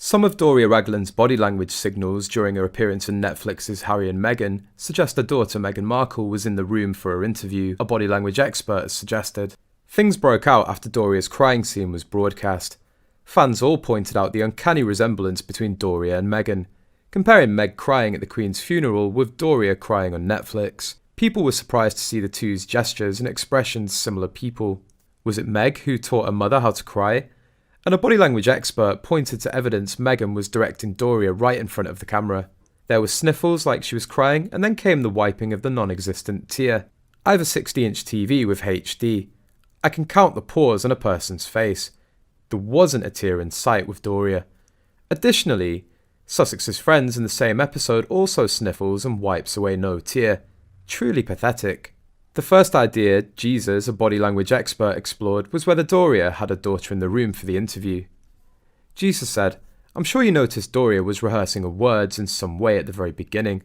Some of Doria Ragland's body language signals during her appearance in Netflix's Harry and Meghan suggest her daughter Meghan Markle was in the room for her interview, a body language expert has suggested. Things broke out after Doria's crying scene was broadcast. Fans all pointed out the uncanny resemblance between Doria and Meghan, comparing Meg crying at the Queen's funeral with Doria crying on Netflix. People were surprised to see the two's gestures and expressions similar people. Was it Meg who taught her mother how to cry? And a body language expert pointed to evidence Meghan was directing Doria right in front of the camera. There were sniffles like she was crying, and then came the wiping of the non-existent tear. I have a 60-inch TV with HD. I can count the pores on a person's face. There wasn't a tear in sight with Doria. Additionally, Sussex's friends in the same episode also sniffles and wipes away no tear. Truly pathetic. The first idea Jesus, a body language expert, explored was whether Doria had a daughter in the room for the interview. Jesus said, "I'm sure you noticed Doria was rehearsing her words in some way at the very beginning.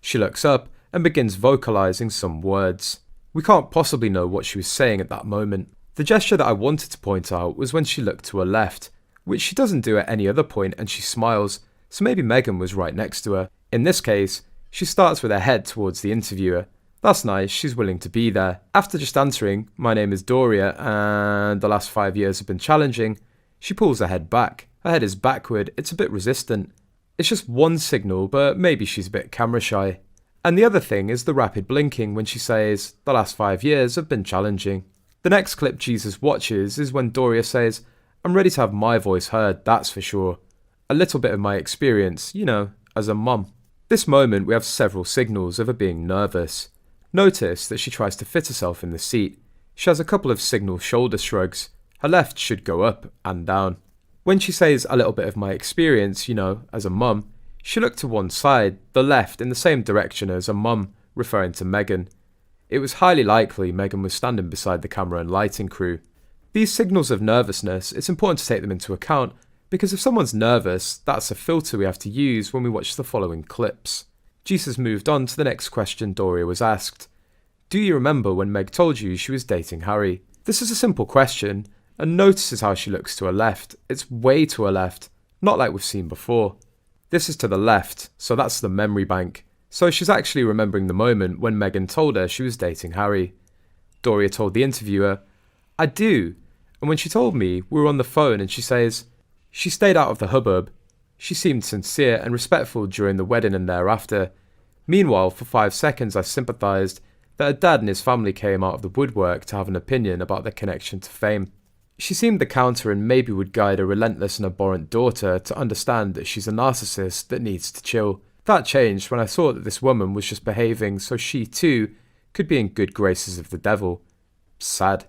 She looks up and begins vocalizing some words. We can't possibly know what she was saying at that moment. The gesture that I wanted to point out was when she looked to her left, which she doesn't do at any other point, and she smiles, so maybe Meghan was right next to her. In this case, she starts with her head towards the interviewer. That's nice, she's willing to be there. After just answering, 'My name is Doria and the last 5 years have been challenging,' she pulls her head back. Her head is backward, it's a bit resistant. It's just one signal, but maybe she's a bit camera shy. And the other thing is the rapid blinking when she says, 'The last 5 years have been challenging.' The next clip Jesus watches is when Doria says, 'I'm ready to have my voice heard, that's for sure. A little bit of my experience, as a mum.' This moment we have several signals of her being nervous. Notice that she tries to fit herself in the seat. She has a couple of signal shoulder shrugs. Her left should go up and down. When she says a little bit of my experience, as a mum, she looked to one side, the left, in the same direction as her mum, referring to Meghan. It was highly likely Meghan was standing beside the camera and lighting crew. These signals of nervousness, it's important to take them into account, because if someone's nervous, that's a filter we have to use when we watch the following clips. Jesus moved on to the next question Doria was asked. Do you remember when Meg told you she was dating Harry? This is a simple question, and notices how she looks to her left. It's way to her left, not like we've seen before. This is to the left, so that's the memory bank. So she's actually remembering the moment when Meghan told her she was dating Harry. Doria told the interviewer, "I do, and when she told me, we were on the phone and she says, she stayed out of the hubbub. She seemed sincere and respectful during the wedding and thereafter. Meanwhile, for 5 seconds I sympathised that her dad and his family came out of the woodwork to have an opinion about their connection to fame. She seemed the counter and maybe would guide a relentless and abhorrent daughter to understand that she's a narcissist that needs to chill. That changed when I thought that this woman was just behaving so she too could be in good graces of the devil. Sad."